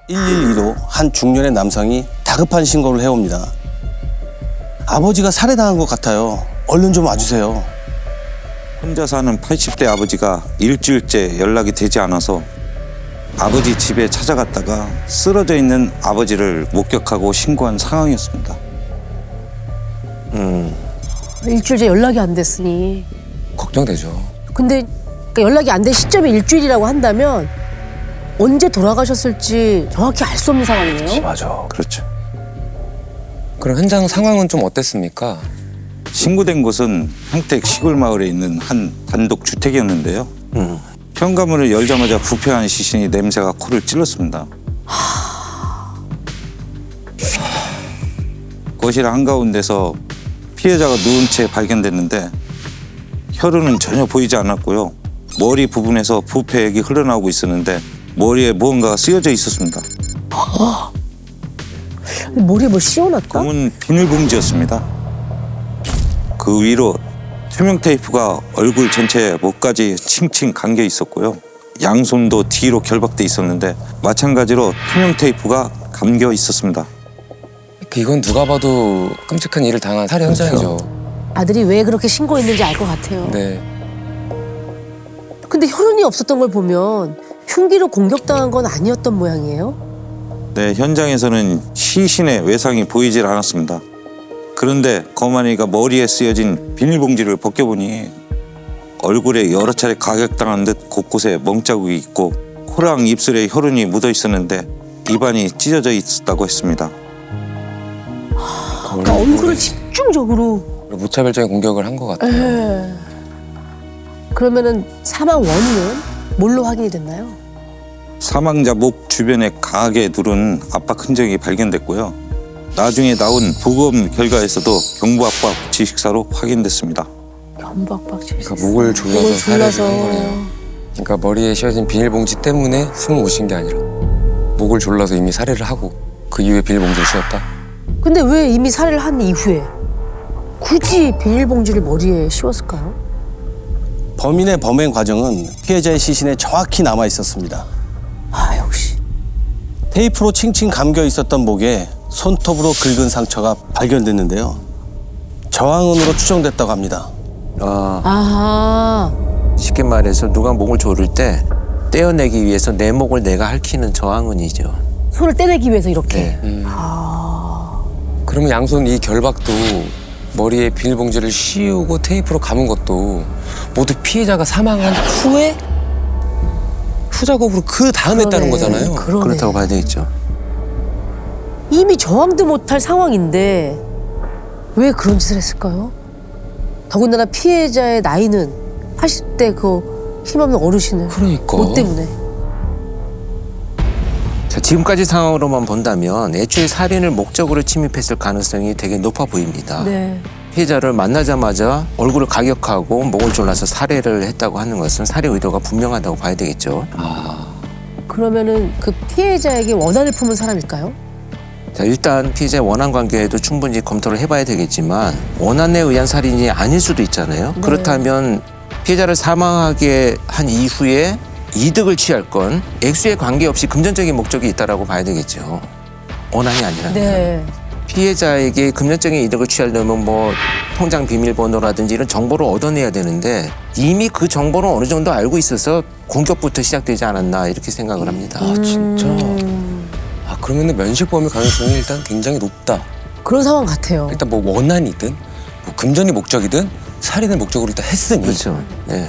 112로 한 중년의 남성이 다급한 신고를 해옵니다. 아버지가 살해당한 것 같아요. 얼른 좀 와주세요. 혼자 사는 80대 아버지가 일주일째 연락이 되지 않아서 아버지 집에 찾아갔다가 쓰러져 있는 아버지를 목격하고 신고한 상황이었습니다. 일주일째 연락이 안 됐으니. 걱정되죠. 근데 그러니까 연락이 안 된 시점이 일주일이라고 한다면 언제 돌아가셨을지 정확히 알 수 없는 상황이네요. 맞아. 그렇죠. 그럼 현장 상황은 좀 어땠습니까? 신고된 곳은 평택 시골 마을에 있는 한 단독 주택이었는데요. 현관문을 열자마자 부패한 시신이 냄새가 코를 찔렀습니다. 거실 한가운데서 피해자가 누운 채 발견됐는데 혈흔은 전혀 보이지 않았고요. 머리 부분에서 부패액이 흘러나오고 있었는데 머리에 무언가가 쓰여져 있었습니다. 머리에 뭐 씌워놨다? 검은 비닐봉지였습니다. 그 위로 투명 테이프가 얼굴 전체에 목까지 칭칭 감겨 있었고요. 양손도 뒤로 결박돼 있었는데 마찬가지로 투명 테이프가 감겨 있었습니다. 이건 누가 봐도 끔찍한 일을 당한 살해 현장이죠. 아들이 왜 그렇게 신고했는지 알 것 같아요. 네. 근데 혈흔이 없었던 걸 보면 흉기로 공격당한 건 아니었던 모양이에요? 네, 현장에서는 시신의 외상이 보이질 않았습니다. 그런데 거만이가 머리에 쓰여진 비닐봉지를 벗겨보니 얼굴에 여러 차례 가격당한 듯 곳곳에 멍자국이 있고 코랑 입술에 혈흔이 묻어 있었는데 입안이 찢어져 있었다고 했습니다. 그러니까 얼굴을 집중적으로. 무차별적인 공격을 한 것 같아요. 에. 그러면은 사망 원인은 뭘로 확인이 됐나요? 사망자 목 주변에 강하게 누른 압박 흔적이 발견됐고요. 나중에 나온 부검 결과에서도 경부압박 지식사로 확인됐습니다. 견박박 그러니까 목을 졸라서 살해를 한 거네요. 그러니까 머리에 씌워진 비닐봉지 때문에 숨을 못 쉰 게 아니라 목을 졸라서 이미 살해를 하고 그 이후에 비닐봉지를 씌웠다? 근데 왜 이미 살해를 한 이후에 굳이 비닐봉지를 머리에 씌웠을까요? 범인의 범행 과정은 피해자의 시신에 정확히 남아 있었습니다. 아, 역시. 테이프로 칭칭 감겨 있었던 목에 손톱으로 긁은 상처가 발견됐는데요. 저항은으로 추정됐다고 합니다. 아하. 쉽게 말해서 누가 목을 조를 때 떼어내기 위해서 내 목을 내가 핥히는 저항은이죠. 손을 떼내기 위해서 이렇게. 네. 그러면 양손 이 결박도 머리에 비닐봉지를 씌우고 테이프로 감은 것도 모두 피해자가 사망한 후에 후작업으로 그 다음에 했다는 거잖아요. 그러네. 그렇다고 봐야 되겠죠. 이미 저항도 못할 상황인데 왜 그런 짓을 했을까요? 더군다나 피해자의 나이는 80대 그 힘없는 어르신을. 그러니까. 뭐 때문에? 자, 지금까지 상황으로만 본다면 애초에 살인을 목적으로 침입했을 가능성이 되게 높아 보입니다. 네. 피해자를 만나자마자 얼굴을 가격하고 목을 졸라서 살해를 했다고 하는 것은 살해 의도가 분명하다고 봐야 되겠죠. 그러면은 그 피해자에게 원한을 품은 사람일까요? 자, 일단 피해자의 원한 관계에도 충분히 검토를 해봐야 되겠지만 원한에 의한 살인이 아닐 수도 있잖아요. 그렇다면 피해자를 사망하게 한 이후에 이득을 취할 건 액수에 관계없이 금전적인 목적이 있다라고 봐야 되겠죠. 원한이 아니라면. 네. 피해자에게 금전적인 이득을 취하려면 뭐 통장 비밀번호라든지 이런 정보를 얻어내야 되는데 이미 그 정보를 어느 정도 알고 있어서 공격부터 시작되지 않았나 이렇게 생각을 합니다. 아 진짜? 아 그러면은 면식범일 가능성이 일단 굉장히 높다. 그런 상황 같아요. 일단 뭐 원한이든 뭐 금전이 목적이든 살인을 목적으로 일단 했으니. 그렇죠. 네.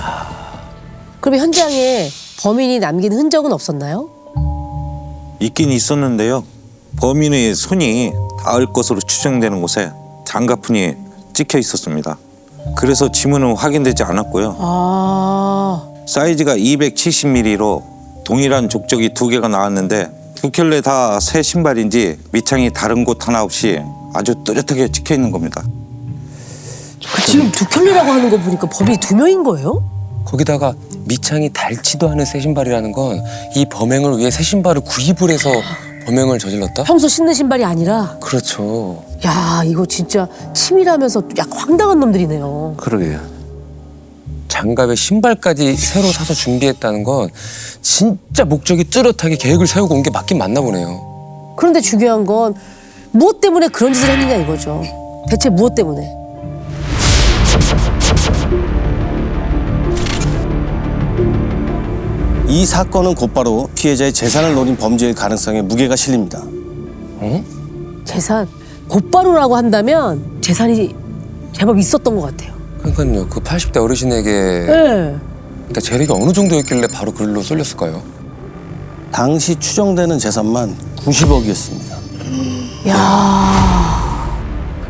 그러면 현장에 범인이 남긴 흔적은 없었나요? 있긴 있었는데요. 범인의 손이 닿을 것으로 추정되는 곳에 장가푼이 찍혀 있었습니다. 그래서 지문은 확인되지 않았고요. 아. 사이즈가 270mm로 동일한 족적이 두 개가 나왔는데 두 켤레 다 새 신발인지 밑창이 다른 곳 하나 없이 아주 뚜렷하게 찍혀 있는 겁니다. 지금 두 켤레라고 하는 거 보니까 범인이 두 명인 거예요? 거기다가 밑창이 닳지도 않은 새 신발이라는 건 이 범행을 위해 새 신발을 구입을 해서 범행을 저질렀다? 평소 신는 신발이 아니라. 그렇죠. 야, 이거 진짜 치밀하면서 약간 황당한 놈들이네요. 그러게요. 장갑에 신발까지 새로 사서 준비했다는 건 진짜 목적이 뚜렷하게 계획을 세우고 온 게 맞긴 맞나 보네요. 그런데 중요한 건 무엇 때문에 그런 짓을 했느냐 이거죠. 대체 무엇 때문에? 이 사건은 곧바로 피해자의 재산을 노린 범죄의 가능성에 무게가 실립니다. 재산 곧바로라고 한다면 재산이 제법 있었던 것 같아요. 그러니까요. 그 80대 어르신에게 네. 그러니까 재력이 어느 정도였길래 바로 글로 쏠렸을까요? 당시 추정되는 재산만 90억이었습니다. 야,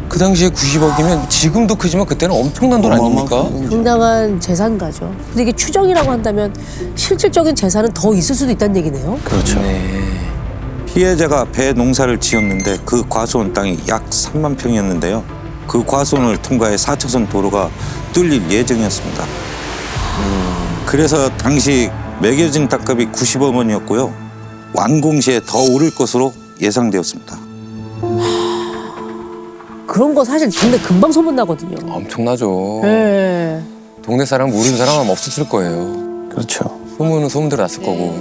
그 당시에 90억이면 지금도 크지만 그때는 엄청난 돈 아닙니까? 상당한 재산가죠. 근데 이게 추정이라고 한다면 실질적인 재산은 더 있을 수도 있다는 얘기네요. 그렇죠. 피해자가 배 농사를 지었는데 그 과수원 땅이 약 3만 평이었는데요. 그 과수원을 통과해 4차선 도로가 뚫릴 예정이었습니다. 그래서 당시 매겨진 땅값이 90억 원이었고요. 완공 시에 더 오를 것으로 예상되었습니다. 그런 거 사실 동네 금방 소문나거든요. 엄청나죠. 네. 동네 사람 모르는 사람은 없었을 거예요. 그렇죠. 소문은 소문대로 났을 거고.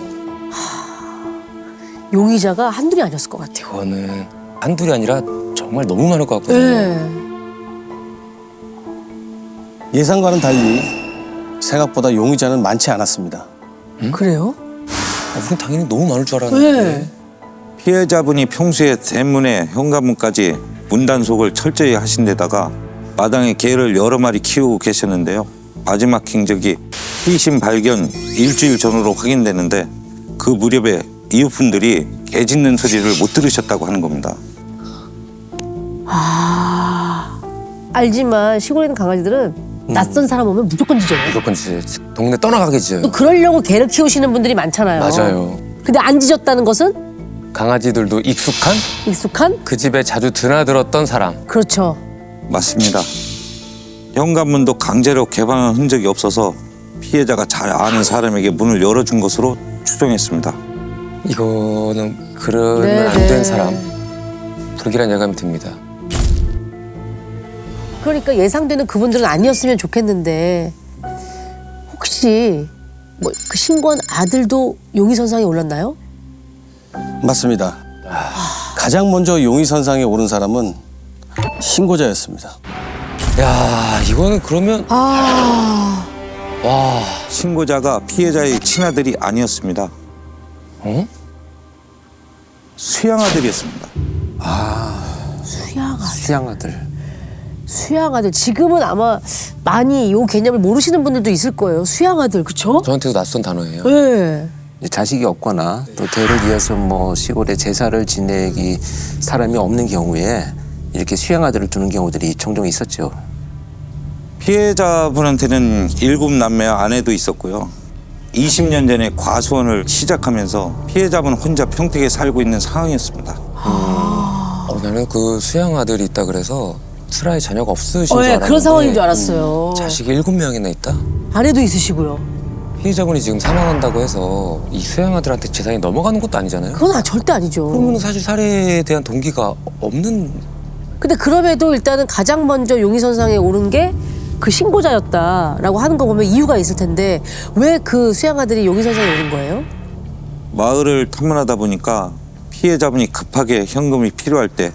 용의자가 한둘이 아니었을 것 같아요. 그거는 한둘이 아니라 정말 너무 많을 것 같거든요. 네. 예상과는 달리 생각보다 용의자는 많지 않았습니다. 그래요? 우린 당연히 너무 많을 줄 알았는데. 네. 피해자분이 평소에 대문에 현관문까지 문단속을 철저히 하신 데다가 마당에 개를 여러 마리 키우고 계셨는데요. 마지막 행적이 희신 발견 일주일 전으로 확인되는데 그 무렵에 이웃분들이 개 짖는 소리를 못 들으셨다고 하는 겁니다. 알지만 시골에 있는 강아지들은 낯선 사람 오면 무조건 짖어요. 무조건 이제 동네 떠나가게 짖어요. 또 그러려고 개를 키우시는 분들이 많잖아요. 맞아요. 근데 안 짖었다는 것은 강아지들도 익숙한? 그 집에 자주 드나들었던 사람. 그렇죠. 맞습니다. 현관문도 강제로 개방한 흔적이 없어서 피해자가 잘 아는 사람에게 문을 열어준 것으로 추정했습니다. 이거는 그러면 네, 안 네. 된 사람. 불길한 예감이 듭니다. 그러니까 예상되는 그분들은 아니었으면 좋겠는데 혹시 뭐 그 신고한 아들도 용의선상에 올랐나요? 맞습니다. 가장 먼저 용의선상에 오른 사람은 신고자였습니다. 야, 이거는 그러면 아, 와, 신고자가 피해자의 친아들이 아니었습니다. 어? 수양아들이었습니다. 수양아들. 지금은 아마 많이 요 개념을 모르시는 분들도 있을 거예요. 수양아들, 그쵸? 저한테도 낯선 단어예요. 네. 이제 자식이 없거나 또 대를 이어서 뭐 시골에 제사를 지내기 사람이 없는 경우에 이렇게 수양아들을 두는 경우들이 종종 있었죠. 피해자분한테는 7남매 아내도 있었고요. 20년 전에 과수원을 시작하면서 피해자분 혼자 평택에 살고 있는 상황이었습니다. 나는 그 수양 아들이 있다 그래서 슬아의 자녀가 없으신 줄 네, 알았는데 그런 상황인 줄 알았어요. 자식이 7명이나 있다? 아내도 있으시고요. 피해자분이 지금 사망한다고 해서 이 수양 아들한테 재산이 넘어가는 것도 아니잖아요. 그건 절대 아니죠. 그러면 사실 살해에 대한 동기가 없는. 근데 그럼에도 일단은 가장 먼저 용의선상에 오른 게 그 신고자였다라고 하는 거 보면 이유가 있을 텐데 왜 그 수양아들이 용의선상에 오른 거예요? 마을을 탐문하다 보니까 피해자분이 급하게 현금이 필요할 때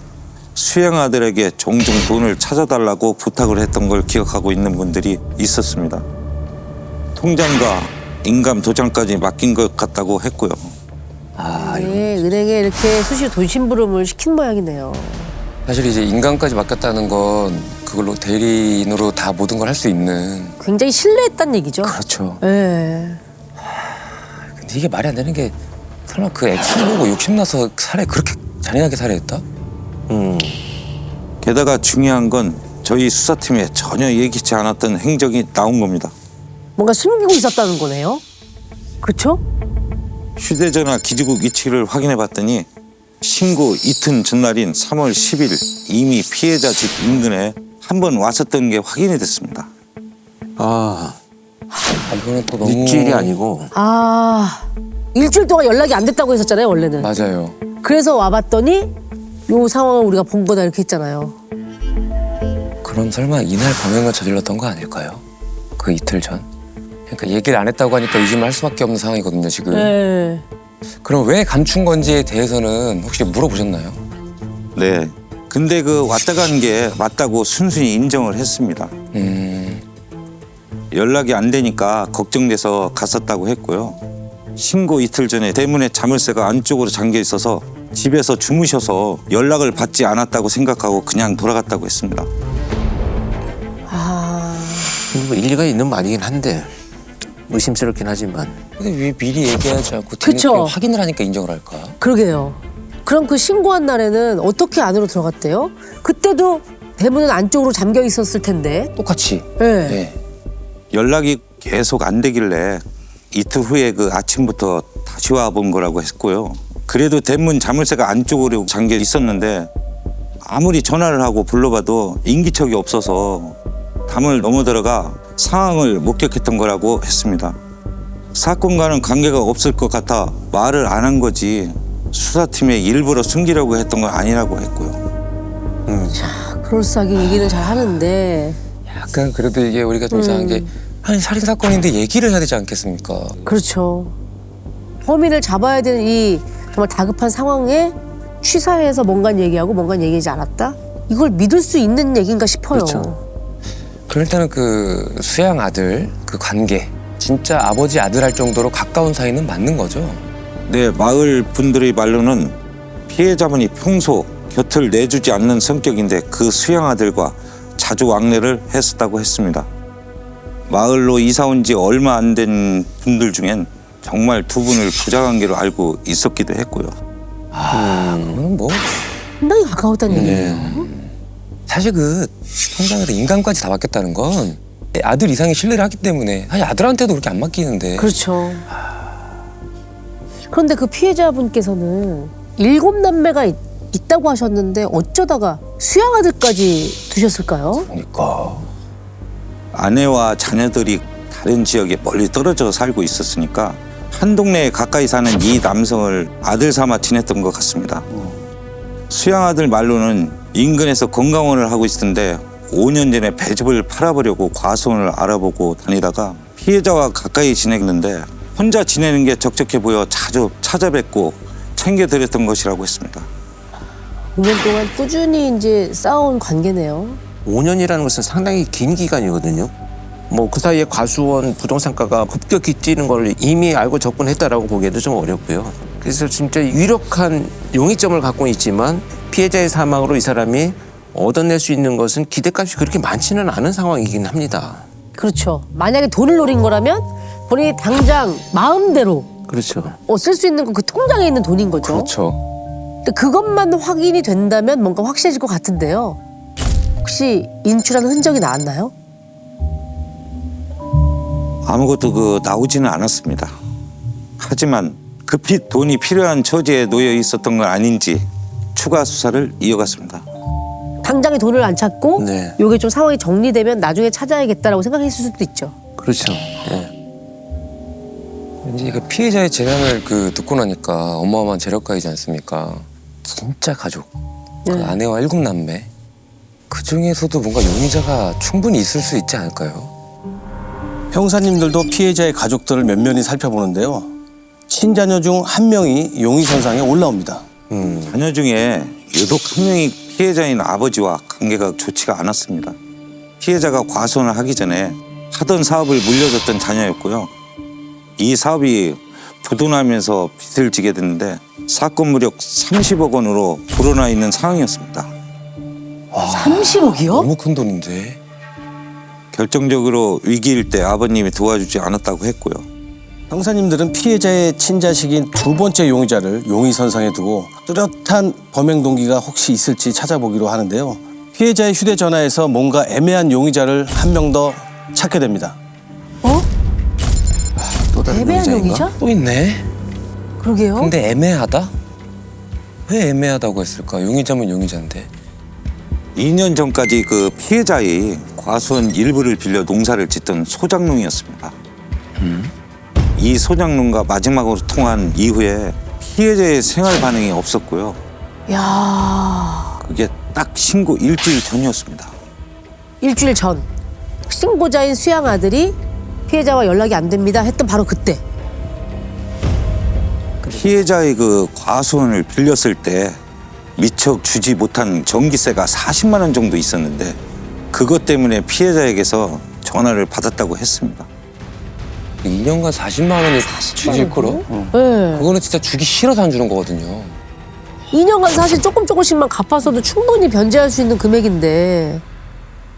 수양아들에게 종종 돈을 찾아달라고 부탁을 했던 걸 기억하고 있는 분들이 있었습니다. 통장과 인감 도장까지 맡긴 것 같다고 했고요. 네, 은행에 이렇게 수시로 돈 심부름을 시킨 모양이네요. 사실 이제 인감까지 맡겼다는 건 그걸로 대리인으로 다 모든 걸 할 수 있는. 굉장히 신뢰했다는 얘기죠. 그렇죠. 네. 근데 이게 말이 안 되는 게 설마 그 액수 보고 욕심나서 그렇게 잔인하게 살해했다? 게다가 중요한 건 저희 수사팀에 전혀 예기치 않았던 행적이 나온 겁니다. 뭔가 숨기고 있었다는 거네요. 그렇죠? 휴대전화 기지국 위치를 확인해 봤더니 신고 이틀 전날인 3월 10일 이미 피해자 집 인근에 한 번 왔었던 게 확인이 됐습니다. 이거는 또 너무 일주일이 아니고 일주일 동안 연락이 안 됐다고 했었잖아요, 원래는. 맞아요. 그래서 와봤더니 요 상황을 우리가 본 거다 이렇게 했잖아요. 그럼 설마 이날 범행을 저질렀던 거 아닐까요? 그 이틀 전? 그러니까 얘기를 안 했다고 하니까 의심을 할 수밖에 없는 상황이거든요, 지금. 네. 그럼 왜 감춘 건지에 대해서는 혹시 물어보셨나요? 네. 근데 그 왔다 간 게 맞다고 순순히 인정을 했습니다. 연락이 안 되니까 걱정돼서 갔었다고 했고요. 신고 이틀 전에 대문에 자물쇠가 안쪽으로 잠겨 있어서 집에서 주무셔서 연락을 받지 않았다고 생각하고 그냥 돌아갔다고 했습니다. 뭐 일리가 있는 말이긴 한데 의심스럽긴 하지만 근데 왜 미리 얘기하지 않고 그쵸. 뒤늦게 확인을 하니까 인정을 할까? 그러게요. 그럼 그 신고한 날에는 어떻게 안으로 들어갔대요? 그때도 대문은 안쪽으로 잠겨 있었을 텐데. 똑같이. 네. 네. 연락이 계속 안 되길래 이틀 후에 그 아침부터 다시 와본 거라고 했고요. 그래도 대문 자물쇠가 안쪽으로 잠겨 있었는데 아무리 전화를 하고 불러봐도 인기척이 없어서 담을 넘어 들어가 상황을 목격했던 거라고 했습니다. 사건과는 관계가 없을 것 같아 말을 안 한 거지 수사팀에 일부러 숨기려고 했던 건 아니라고 했고요. 그럴싸하게 얘기는 잘 하는데. 약간 그래도 이게 우리가 좀 이상한 게 아니 살인 사건인데 얘기를 해야 되지 않겠습니까? 그렇죠. 혐의를 잡아야 되는 이 정말 다급한 상황에 취사해서 뭔가 얘기하고 뭔가 얘기하지 않았다? 이걸 믿을 수 있는 얘기인가 싶어요. 그렇죠. 그럼 일단은 그 수양 아들 그 관계 진짜 아버지 아들 할 정도로 가까운 사이는 맞는 거죠? 네, 마을 분들의 말로는 피해자분이 평소 곁을 내주지 않는 성격인데 그 수양 아들과 자주 왕래를 했었다고 했습니다. 마을로 이사 온 지 얼마 안 된 분들 중엔 정말 두 분을 부자관계로 알고 있었기도 했고요. 그건 뭐 상당히 가까웠다는 얘기예요. 사실 그 통장에서 인감까지 다 맡겼다는 건 아들 이상의 신뢰를 하기 때문에 사실 아들한테도 그렇게 안 맡기는데. 그렇죠. 그런데 그 피해자분께서는 7남매가 있다고 하셨는데 어쩌다가 수양 아들까지 두셨을까요? 그러니까. 아내와 자녀들이 다른 지역에 멀리 떨어져 살고 있었으니까 한 동네에 가까이 사는 이 남성을 아들 삼아 지냈던 것 같습니다. 수양 아들 말로는 인근에서 건강원을 하고 있었는데 5년 전에 배집을 팔아보려고 과수원을 알아보고 다니다가 피해자와 가까이 지냈는데 혼자 지내는 게 적적해 보여 자주 찾아뵙고 챙겨드렸던 것이라고 했습니다. 5년 동안 꾸준히 이제 쌓아온 관계네요. 5년이라는 것은 상당히 긴 기간이거든요. 뭐 그 사이에 과수원 부동산가가 급격히 뛰는 걸 이미 알고 접근했다라고 보기에도 좀 어렵고요. 그래서 진짜 유력한 용의점을 갖고 있지만 피해자의 사망으로 이 사람이 얻어낼 수 있는 것은 기대값이 그렇게 많지는 않은 상황이긴 합니다. 그렇죠. 만약에 돈을 노린 거라면 본인이 당장 마음대로 그렇죠. 쓸 수 있는 건 그 통장에 있는 돈인 거죠. 그렇죠. 근데 그것만 확인이 된다면 뭔가 확실해질 것 같은데요. 혹시 인출한 흔적이 나왔나요? 아무것도 나오지는 않았습니다. 하지만 급히 돈이 필요한 처지에 놓여 있었던 건 아닌지 추가 수사를 이어갔습니다. 당장에 돈을 안 찾고 네. 요게 좀 상황이 정리되면 나중에 찾아야겠다라고 생각했을 수도 있죠. 그렇죠. 예. 왠지 그 피해자의 재량을 듣고 나니까 어마어마한 재력가이지 않습니까? 진짜 가족. 그 네. 아내와 7남매. 그 중에서도 뭔가 용의자가 충분히 있을 수 있지 않을까요? 형사님들도 피해자의 가족들을 면면히 살펴보는데요. 친자녀 중 한 명이 용의선상에 올라옵니다. 자녀 중에 유독 한 명이 피해자인 아버지와 관계가 좋지가 않았습니다. 피해자가 과수원을 하기 전에 하던 사업을 물려줬던 자녀였고요. 이 사업이 부도나면서 빚을 지게 됐는데 사건 무력 30억 원으로 불어나 있는 상황이었습니다. 30억이요? 너무 큰 돈인데. 결정적으로 위기일 때 아버님이 도와주지 않았다고 했고요. 형사님들은 피해자의 친자식인 두 번째 용의자를 용의선상에 두고 뚜렷한 범행 동기가 혹시 있을지 찾아보기로 하는데요. 피해자의 휴대전화에서 뭔가 애매한 용의자를 한 명 더 찾게 됩니다. 또 다른 애매한 용의자인가? 용의자? 또 있네. 그러게요. 근데 애매하다? 왜 애매하다고 했을까? 용의자면 용의자인데. 2년 전까지 그 피해자의 과수원 일부를 빌려 농사를 짓던 소장농이었습니다. 이 소장농과 마지막으로 통한 이후에 피해자의 생활 반응이 없었고요. 야, 그게 딱 신고 일주일 전이었습니다. 일주일 전 신고자인 수양 아들이 피해자와 연락이 안 됩니다 했던 바로 그때. 피해자의 그 과수원을 빌렸을 때 미처 주지 못한 전기세가 40만 원 정도 있었는데 그것 때문에 피해자에게서 전화를 받았다고 했습니다. 2년간 40만 원이 주실 거로? 네. 그거는 진짜 주기 싫어서 안 주는 거거든요. 2년간 사실 조금씩만 갚았어도 충분히 변제할 수 있는 금액인데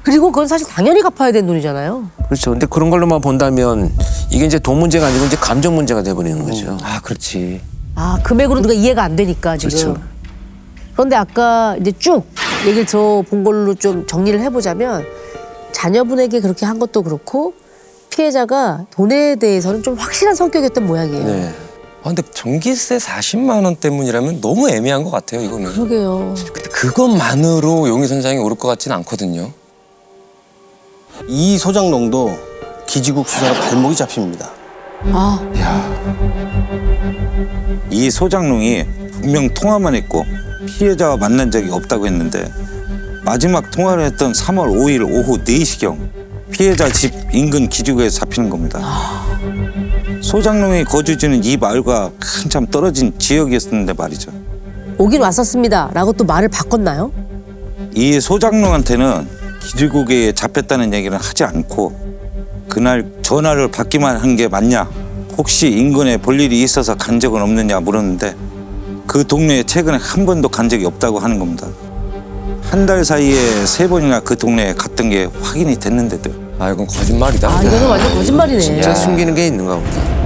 그리고 그건 사실 당연히 갚아야 되는 돈이잖아요. 그렇죠. 근데 그런 걸로만 본다면 이게 이제 돈 문제가 아니고 이제 감정 문제가 돼버리는 거죠. 아, 그렇지. 아 금액으로 우리가 이해가 안 되니까 지금. 그렇죠. 그런데 아까 이제 쭉 얘기를 들어본 걸로 좀 정리를 해보자면 자녀분에게 그렇게 한 것도 그렇고 피해자가 돈에 대해서는 좀 확실한 성격이었던 모양이에요. 네. 아, 근데 전기세 40만 원 때문이라면 너무 애매한 것 같아요, 이거는. 그러게요. 근데 그것만으로 용의선상에 오를 것 같지는 않거든요. 이 소장농도 기지국 수사로 발목이 잡힙니다. 아 이 소장농이 분명 통화만 했고 피해자와 만난 적이 없다고 했는데 마지막 통화를 했던 3월 5일 오후 4시경 피해자 집 인근 기지구에 잡히는 겁니다. 소장농이 거주지는 이 마을과 한참 떨어진 지역이었는데 말이죠. 오긴 왔었습니다 라고 또 말을 바꿨나요? 이 소장농한테는 기지국에 잡혔다는 얘기는 하지 않고 그날 전화를 받기만 한 게 맞냐, 혹시 인근에 볼 일이 있어서 간 적은 없느냐 물었는데 그 동네에 최근에 한 번도 간 적이 없다고 하는 겁니다. 한 달 사이에 3번이나 그 동네에 갔던 게 확인이 됐는데도 아, 이건 거짓말이다. 아 이거는 완전 거짓말이네. 진짜 숨기는 게 있는가 보다.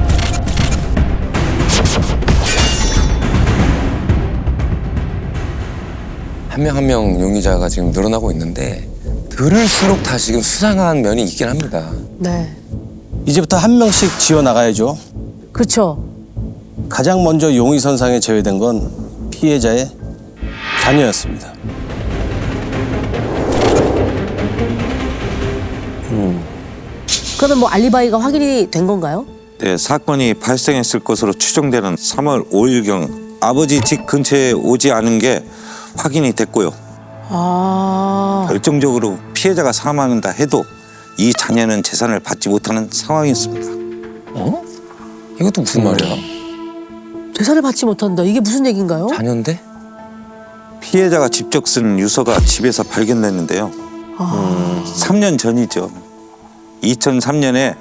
한 명 한 명 용의자가 지금 늘어나고 있는데 들을수록 다 지금 수상한 면이 있긴 합니다. 네. 이제부터 한 명씩 지어 나가야죠. 그렇죠. 가장 먼저 용의선상에 제외된 건 피해자의 자녀였습니다. 그러면 뭐 알리바이가 확인이 된 건가요? 네, 사건이 발생했을 것으로 추정되는 3월 5일경 아버지 집 근처에 오지 않은 게 확인이 됐고요. 아 결정적으로 피해자가 사망한다 해도 이 자녀는 재산을 받지 못하는 상황이었습니다. 어? 이것도 무슨 말이야? 재산을 받지 못한다. 이게 무슨 얘기인가요? 자녀인데? 피해자가 직접 쓴 유서가 집에서 발견됐는데요. 3년 전이죠. 2003년에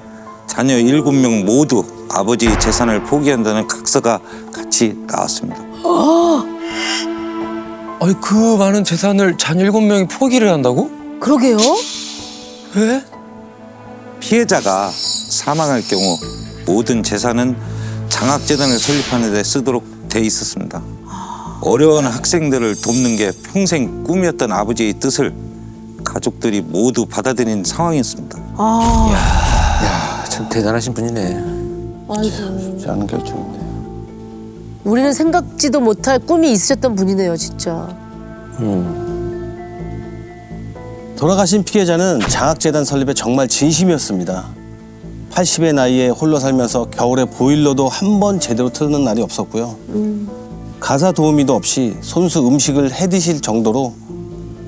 자녀 7명 모두 아버지 재산을 포기한다는 각서가 같이 나왔습니다. 아니, 그 많은 재산을 자녀 7명이 포기를 한다고? 그러게요. 왜? 피해자가 사망할 경우 모든 재산은 장학재단을 설립하는 데 쓰도록 돼 있었습니다. 어려운 학생들을 돕는 게 평생 꿈이었던 아버지의 뜻을 가족들이 모두 받아들인 상황이었습니다. 아 참 대단하신 분이네. 아이고. 쉽지 않은 결정인데. 우리는 생각지도 못할 꿈이 있으셨던 분이네요, 진짜. 돌아가신 피해자는 장학재단 설립에 정말 진심이었습니다. 80의 나이에 홀로 살면서 겨울에 보일러도 한 번 제대로 틀는 날이 없었고요. 가사 도우미도 없이 손수 음식을 해 드실 정도로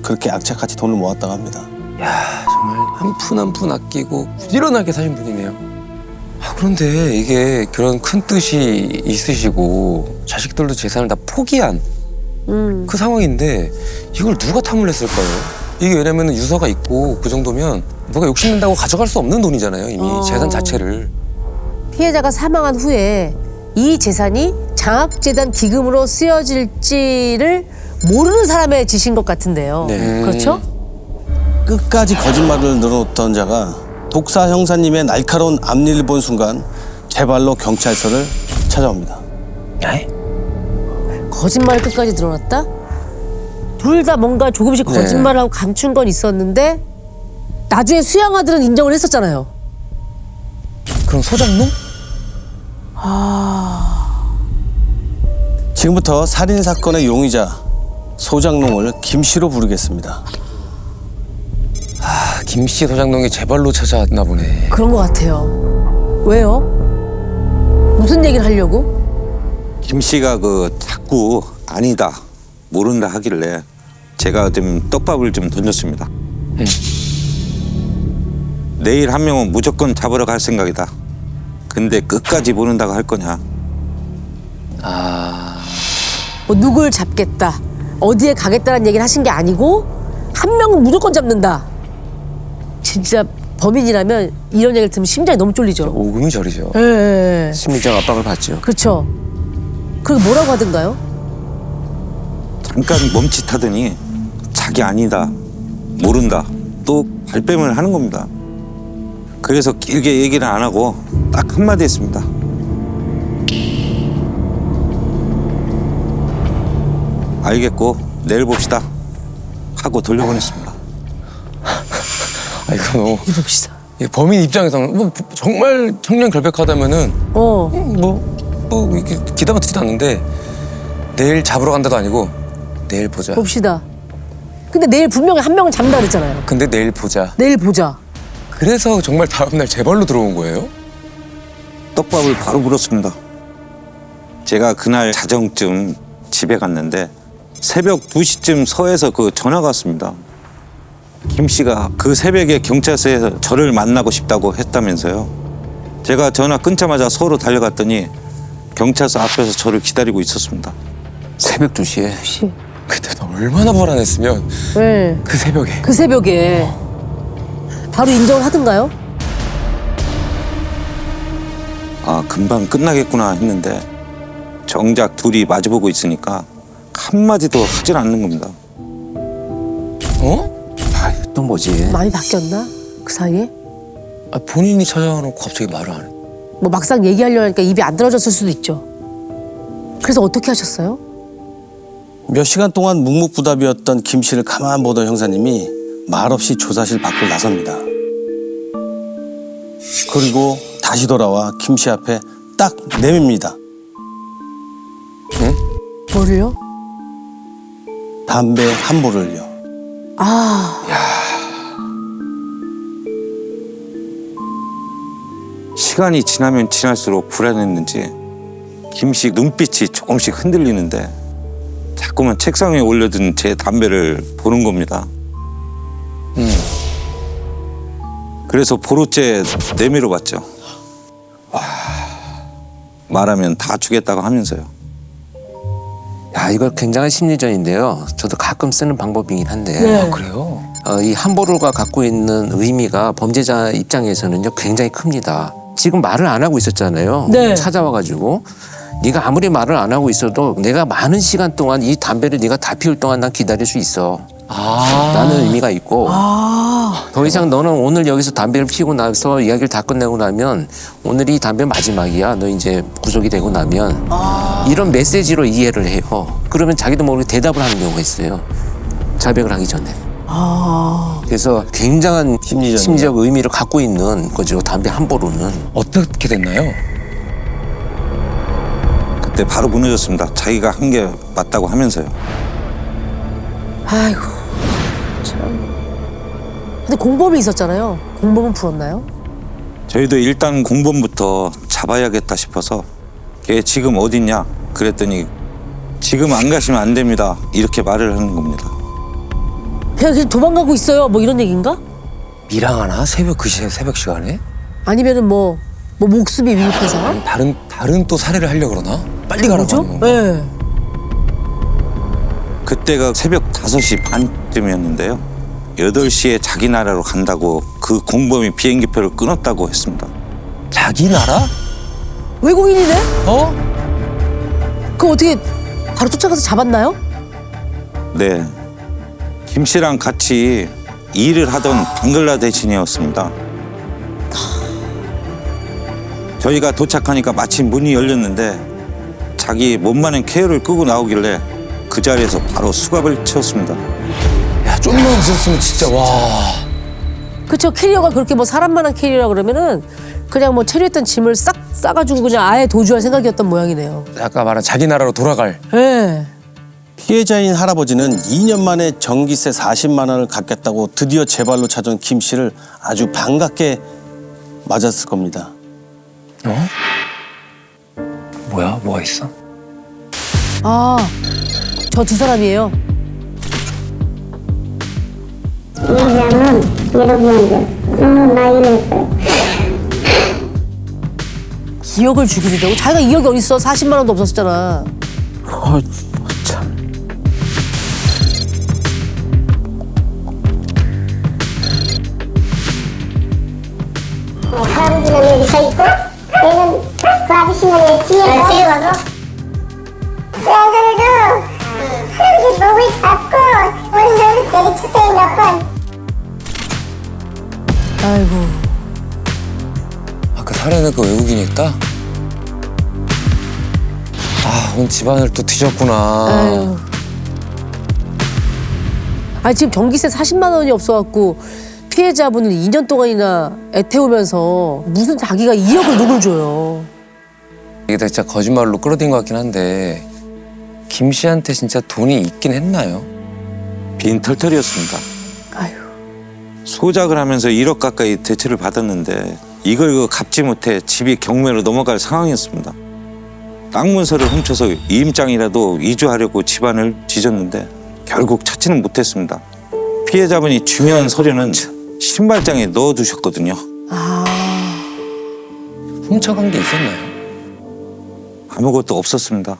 그렇게 악착같이 돈을 모았다고 합니다. 야, 정말 한 푼 한 푼 아끼고 부지런하게 사신 분이네요. 아, 그런데 이게 그런 큰 뜻이 있으시고 자식들도 재산을 다 포기한 그 상황인데 이걸 누가 탐을 냈을까요? 이게 왜냐면 유서가 있고 그 정도면 누가 욕심낸다고 가져갈 수 없는 돈이잖아요, 이미 재산 자체를. 피해자가 사망한 후에 이 재산이 장학재단 기금으로 쓰여질지를 모르는 사람의 짓인 것 같은데요. 네. 그렇죠? 끝까지 거짓말을 늘어놓던 자가 독사 형사님의 날카로운 앞니를 본 순간 제 발로 경찰서를 찾아옵니다. 에? 거짓말을 끝까지 드러났다? 둘 다 뭔가 조금씩 네. 거짓말을 하고 감춘 건 있었는데 나중에 수양아들은 인정을 했었잖아요. 그럼 소장농? 지금부터 살인사건의 용의자 소장농을 김씨로 부르겠습니다. 아, 김씨 소장농이 제 발로 찾아왔나 보네. 그런 것 같아요. 왜요? 무슨 얘기를 하려고? 김 씨가 그 자꾸 아니다, 모른다 하길래 제가 좀 떡밥을 좀 던졌습니다. 내일 한 명은 무조건 잡으러 갈 생각이다. 근데 끝까지 모른다고 할 거냐? 뭐 누굴 잡겠다, 어디에 가겠다는 얘기를 하신 게 아니고 한 명은 무조건 잡는다. 진짜 범인이라면 이런 얘기를 들으면 심장이 너무 쫄리죠. 오금이 저리죠. 예. 심리적 압박을 받죠. 그렇죠. 그리고 뭐라고 하던가요? 잠깐 멈칫하더니 자기 아니다, 모른다, 또 발뺌을 하는 겁니다. 그래서 길게 얘기를 안 하고 딱 한마디 했습니다. 알겠고 내일 봅시다 하고 돌려보냈습니다. 아 이거 너무 해봅시다. 이 범인 입장에서는 뭐 정말 청렴결백하다면은 뭐 이렇게 기다만 듣지도 않는데 내일 잡으러 간다도 아니고 내일 보자. 봅시다. 근데 내일 분명히 한 명은 잡는다 그랬잖아요. 근데 내일 보자. 내일 보자. 그래서 정말 다음날 제 발로 들어온 거예요? 떡밥을 바로 불었습니다. 제가 그날 자정쯤 집에 갔는데 새벽 2시쯤 서에서 그 전화가 왔습니다. 김 씨가 그 새벽에 경찰서에서 저를 만나고 싶다고 했다면서요. 제가 전화 끊자마자 서로 달려갔더니 경찰서 앞에서 저를 기다리고 있었습니다. 새벽 2시에. 그때 나 얼마나 불안했으면 네. 그 새벽에. 그 새벽에 바로 인정을 하던가요? 아, 금방 끝나겠구나 했는데 정작 둘이 마주보고 있으니까 한마디도 하질 않는 겁니다. 어? 아, 또 뭐지? 많이 바뀌었나? 그 사이에? 아, 본인이 찾아와놓고 갑자기 말을 안 해. 뭐 막상 얘기하려니까 입이 안 떨어졌을 수도 있죠. 그래서 어떻게 하셨어요? 몇 시간 동안 묵묵부답이었던 김 씨를 가만 보던 형사님이 말없이 조사실 밖을 나섭니다. 그리고 다시 돌아와 김 씨 앞에 딱 내밉니다. 뭐를요? 담배 한 보를요. 아, 시간이 지나면 지날수록 불안했는지 김 씨 눈빛이 조금씩 흔들리는데 자꾸만 책상 위에 올려둔 제 담배를 보는 겁니다. 그래서 보로째 내밀어 봤죠. 말하면 다 주겠다고 하면서요. 야, 이거 굉장한 심리전인데요. 저도 가끔 쓰는 방법이긴 한데 네. 아, 그래요? 이 함보로가 갖고 있는 의미가 범죄자 입장에서는요 굉장히 큽니다. 지금 말을 안 하고 있었잖아요. 네. 찾아와가지고 네가 아무리 말을 안 하고 있어도 내가 많은 시간 동안 이 담배를 네가 다 피울 동안 난 기다릴 수 있어. 라는 의미가 있고 더 이상 너는 오늘 여기서 담배를 피우고 나서 이야기를 다 끝내고 나면 오늘이 이 담배 마지막이야. 너 이제 구속이 되고 나면 이런 메시지로 이해를 해요. 그러면 자기도 모르게 대답을 하는 경우가 있어요. 자백을 하기 전에. 그래서 굉장한 심리전이요. 심리적 의미를 갖고 있는 거죠. 담배 한 보루는. 어떻게 됐나요? 그때 바로 무너졌습니다. 자기가 한 게 맞다고 하면서요. 아이고 참. 근데 공범이 있었잖아요. 공범은 풀었나요? 저희도 일단 공범부터 잡아야겠다 싶어서 걔 지금 어딨냐 그랬더니 지금 안 가시면 안 됩니다 이렇게 말을 하는 겁니다. 그냥 도망가고 있어요. 뭐 이런 얘기인가? 밀항하나? 새벽 새벽 시간에? 아니면은 뭐 목숨이 위급해서? 아니, 다른 또 살해를 하려고 그러나? 빨리 가라고 뭐죠? 하는 건가? 네. 그때가 새벽 5시 반쯤이었는데요. 8시에 자기 나라로 간다고 그 공범이 비행기표를 끊었다고 했습니다. 자기 나라? 외국인이네? 어? 그거 어떻게 바로 쫓아가서 잡았나요? 네. 김 씨랑 같이 일을 하던 방글라데시인이었습니다. 저희가 도착하니까 마침 문이 열렸는데 자기 몸만한 캐리어를 끄고 나오길래 그 자리에서 바로 수갑을 채웠습니다. 야, 좀만 있었으면 진짜 와. 그쵸. 캐리어가 그렇게 뭐 사람만한 캐리어라 그러면은 그냥 뭐 체류했던 짐을 싹 싸가지고 그냥 아예 도주할 생각이었던 모양이네요. 아까 말한 자기 나라로 돌아갈. 네. 피해자인 할아버지는 2년 만에 전기세 40만 원을 갚겠다고 드디어 제 발로 찾아온 김 씨를 아주 반갑게 맞았을 겁니다. 어? 뭐야? 뭐가 있어? 아, 저 두 사람이에요. 피해자는 여러분들 너무 나이랬어요. 기억을 죽이려고? 자기가 2억이 어딨어? 40만 원도 없었잖아. 참. 할아버지는 여기 서 있고 얘는 그 아저씨는 왜 뒤에 와서 애들도 할아버지 목을 잡고 원래는 내리쳤어요 몇 번. 아이고. 아까 살해는 그 외국인이 했다? 아, 온 집안을 또 뒤졌구나. 아유. 아니 지금 전기세 40만 원이 없어갖고 피해자분을 2년 동안이나 애태우면서 무슨 자기가 2억을 누굴 줘요. 이게 다 진짜 거짓말로 끌어들인 것 같긴 한데 김 씨한테 진짜 돈이 있긴 했나요? 빈털털이었습니다. 아유. 소작을 하면서 1억 가까이 대출을 받았는데 이걸 갚지 못해 집이 경매로 넘어갈 상황이었습니다. 땅 문서를 훔쳐서 이임장이라도 이주하려고 집안을 뒤졌는데 결국 찾지는 못했습니다. 피해자분이 중요한 서류는 신발장에 넣어두셨거든요. 훔쳐간 게 있었나요? 아무것도 없었습니다.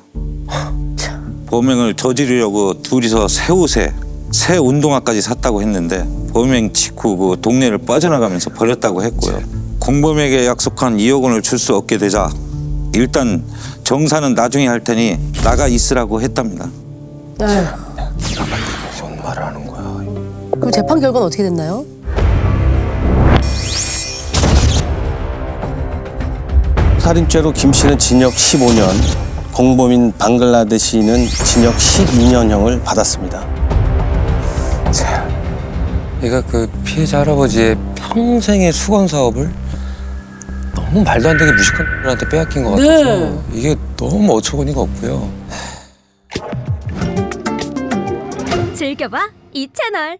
범행을 저지르려고 둘이서 새 옷에 새 운동화까지 샀다고 했는데 범행 직후 그 동네를 빠져나가면서 버렸다고 했고요. 공범에게 약속한 2억 원을 줄 수 없게 되자 일단 정산은 나중에 할 테니 나가 있으라고 했답니다. 아유. 무슨 말을 하는 거야? 그럼 재판 결과는 어떻게 됐나요? 살인죄로 김 씨는 징역 15년, 공범인 방글라데시인은 징역 12년형을 받았습니다. 얘가 그 피해자 할아버지의 평생의 수건 사업을 너무 말도 안 되게 무식한 분한테 빼앗긴 것 같아서 네. 이게 너무 어처구니가 없고요. 즐겨봐 이 채널.